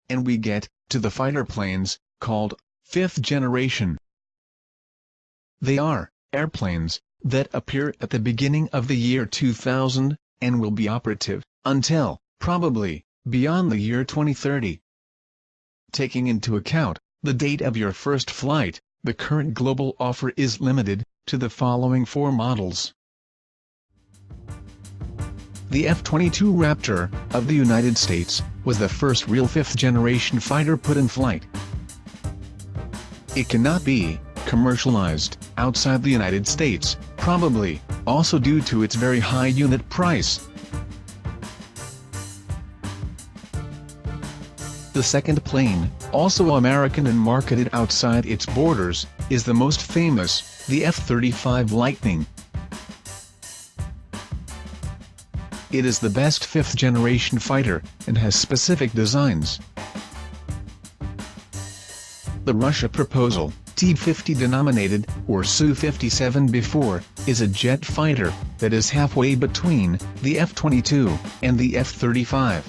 and we get to the fighter planes, called fifth generation. They are airplanes that appear at the beginning of the year 2000, and will be operative until, probably, beyond the year 2030. Taking into account the date of your first flight, the current global offer is limited to the following 4 models. The F22 Raptor of the United States was the first real fifth-generation fighter put in flight. It cannot be commercialized outside the United States, probably also due to its very high unit price. The second plane, also American and marketed outside its borders, is the most famous, the F35 Lightning. It is the best fifth-generation fighter, and has specific designs. The Russia proposal, T-50 denominated, or Su-57 before, is a jet fighter that is halfway between the F-22 and the F-35.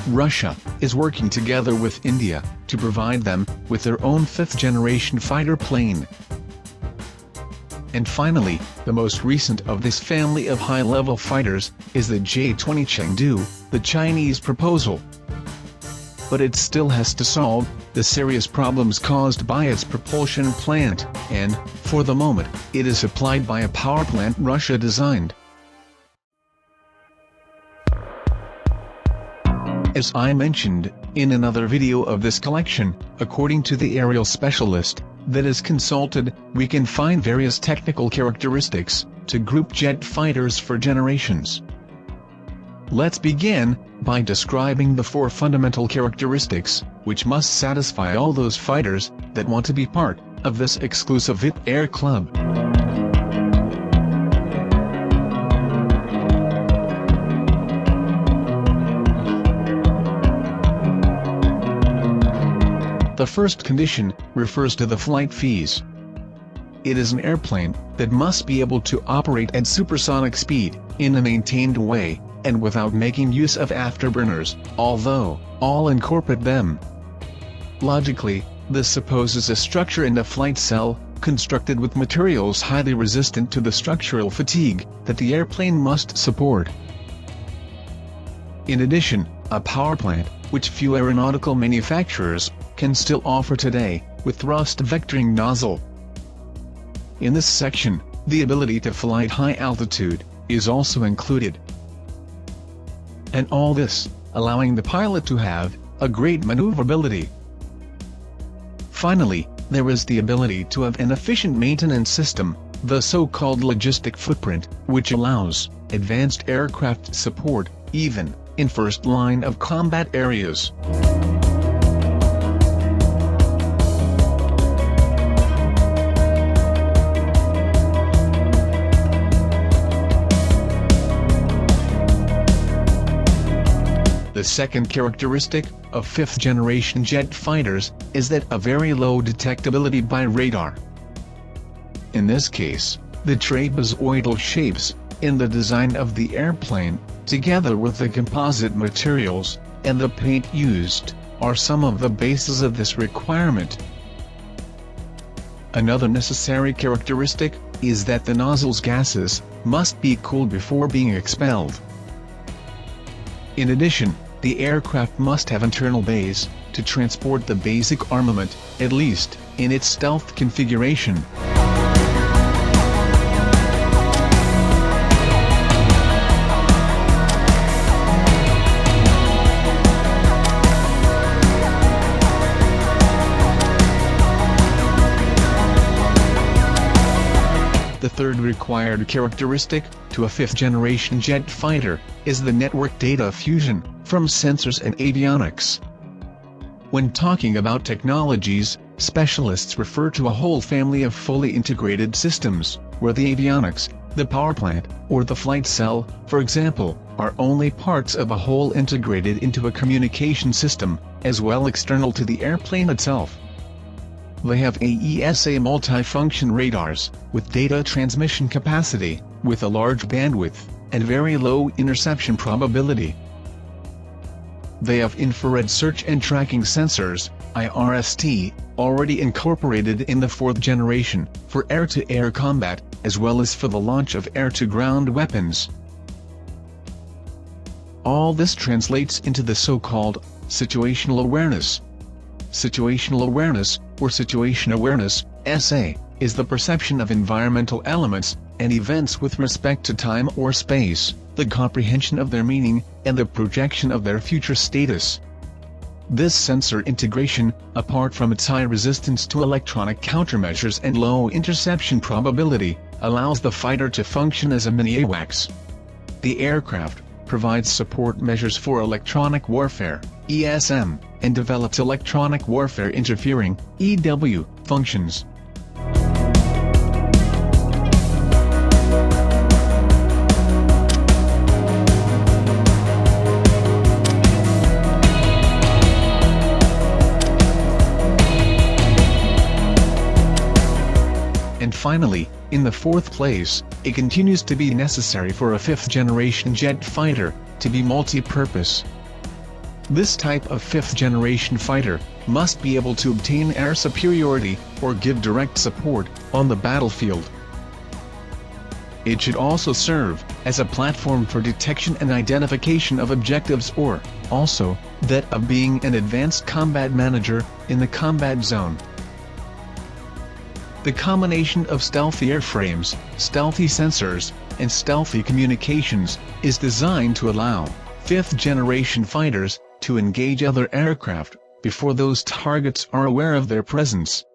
Russia is working together with India to provide them with their own fifth-generation fighter plane. And finally, the most recent of this family of high-level fighters is the J-20 Chengdu, the Chinese proposal. But it still has to solve the serious problems caused by its propulsion plant, and, for the moment, it is supplied by a power plant Russia designed. As I mentioned in another video of this collection, according to the aerial specialist that is consulted, we can find various technical characteristics to group jet fighters for generations. Let's begin by describing the 4 fundamental characteristics which must satisfy all those fighters that want to be part of this exclusive VIP Air Club. The first condition refers to the flight fees. It is an airplane that must be able to operate at supersonic speed, in a maintained way, and without making use of afterburners, although all incorporate them. Logically, this supposes a structure in the flight cell, constructed with materials highly resistant to the structural fatigue that the airplane must support. In addition, a power plant, which few aeronautical manufacturers can still offer today, with thrust vectoring nozzle. In this section, the ability to fly at high altitude is also included. And all this, allowing the pilot to have a great maneuverability. Finally, there is the ability to have an efficient maintenance system, the so-called logistic footprint, which allows advanced aircraft support, even in first line of combat areas. The second characteristic of fifth-generation jet fighters is that a very low detectability by radar. In this case, the trapezoidal shapes in the design of the airplane, together with the composite materials and the paint used, are some of the bases of this requirement. Another necessary characteristic is that the nozzle's gases must be cooled before being expelled. In addition, the aircraft must have internal bays to transport the basic armament, at least in its stealth configuration. The third required characteristic to a fifth-generation jet fighter is the network data fusion from sensors and avionics. When talking about technologies, specialists refer to a whole family of fully integrated systems, where the avionics, the power plant, or the flight cell, for example, are only parts of a whole integrated into a communication system, as well external to the airplane itself. They have AESA multifunction radars, with data transmission capacity, with a large bandwidth, and very low interception probability. They have infrared search and tracking sensors, IRST, already incorporated in the 4th generation, for air-to-air combat, as well as for the launch of air-to-ground weapons. All this translates into the so-called situational awareness. Situational awareness, or situation awareness, SA, is the perception of environmental elements and events with respect to time or space, the comprehension of their meaning, and the projection of their future status. This sensor integration, apart from its high resistance to electronic countermeasures and low interception probability, allows the fighter to function as a mini AWACS. The aircraft provides support measures for electronic warfare, ESM, and develops electronic warfare interfering, EW, functions. And finally, in the 4th place, it continues to be necessary for a 5th generation jet fighter to be multi-purpose. This type of 5th generation fighter must be able to obtain air superiority or give direct support on the battlefield. It should also serve as a platform for detection and identification of objectives, or, also, that of being an advanced combat manager in the combat zone. The combination of stealthy airframes, stealthy sensors, and stealthy communications is designed to allow 5th generation fighters to engage other aircraft before those targets are aware of their presence.